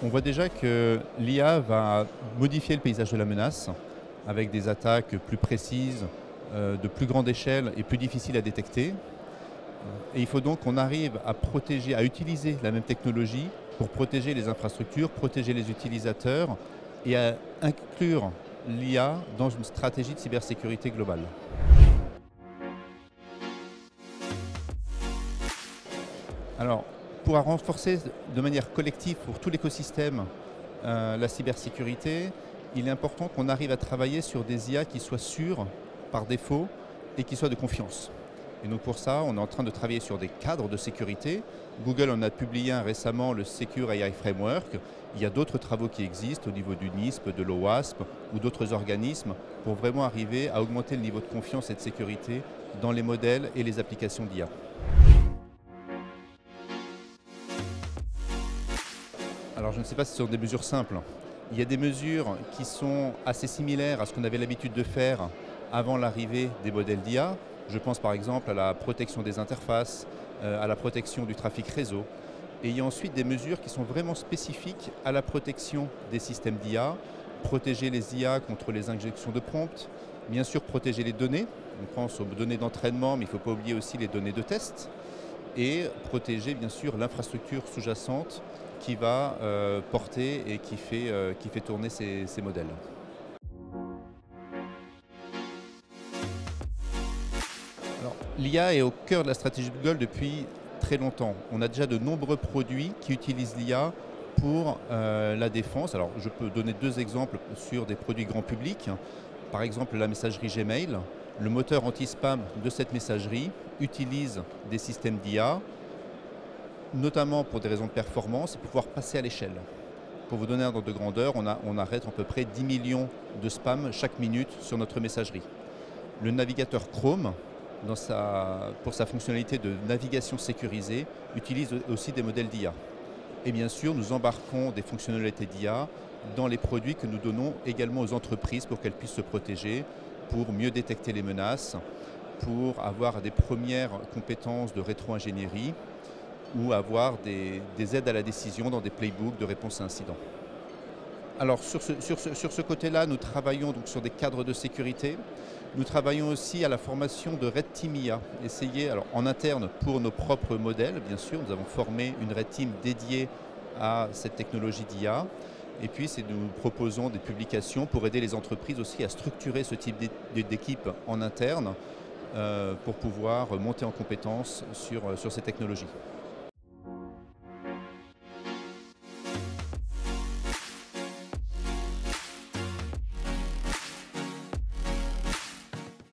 On voit déjà que l'IA va modifier le paysage de la menace avec des attaques plus précises, de plus grande échelle et plus difficiles à détecter. Et il faut donc qu'on arrive à protéger, à utiliser la même technologie pour protéger les infrastructures, protéger les utilisateurs et à inclure l'IA dans une stratégie de cybersécurité globale. Alors, pour renforcer de manière collective pour tout l'écosystème la cybersécurité, il est important qu'on arrive à travailler sur des IA qui soient sûres par défaut et qui soient de confiance. Et donc pour ça, on est en train de travailler sur des cadres de sécurité. Google en a publié un récemment, le Secure AI Framework. Il y a d'autres travaux qui existent au niveau du NISP, de l'OWASP ou d'autres organismes pour vraiment arriver à augmenter le niveau de confiance et de sécurité dans les modèles et les applications d'IA. Alors je ne sais pas si ce sont des mesures simples. Il y a des mesures qui sont assez similaires à ce qu'on avait l'habitude de faire avant l'arrivée des modèles d'IA. Je pense par exemple à la protection des interfaces, à la protection du trafic réseau. Et il y a ensuite des mesures qui sont vraiment spécifiques à la protection des systèmes d'IA, protéger les IA contre les injections de prompts, bien sûr protéger les données, on pense aux données d'entraînement, mais il ne faut pas oublier aussi les données de test, et protéger bien sûr l'infrastructure sous-jacente qui va porter et qui fait tourner ces modèles. L'IA est au cœur de la stratégie de Google depuis très longtemps. On a déjà de nombreux produits qui utilisent l'IA pour la défense. Alors, je peux donner deux exemples sur des produits grand public. Par exemple, la messagerie Gmail. Le moteur anti-spam de cette messagerie utilise des systèmes d'IA, notamment pour des raisons de performance et pour pouvoir passer à l'échelle. Pour vous donner un ordre de grandeur, on arrête à peu près 10 millions de spams chaque minute sur notre messagerie. Le navigateur Chrome, pour sa fonctionnalité de navigation sécurisée, utilise aussi des modèles d'IA. Et bien sûr, nous embarquons des fonctionnalités d'IA dans les produits que nous donnons également aux entreprises pour qu'elles puissent se protéger, pour mieux détecter les menaces, pour avoir des premières compétences de rétro-ingénierie ou avoir des aides à la décision dans des playbooks de réponse à incidents. Alors sur ce côté-là, nous travaillons donc sur des cadres de sécurité. Nous travaillons aussi à la formation de Red Team IA. Alors en interne pour nos propres modèles, bien sûr, nous avons formé une Red Team dédiée à cette technologie d'IA. Et puis nous proposons des publications pour aider les entreprises aussi à structurer ce type d'équipe en interne pour pouvoir monter en compétence sur ces technologies.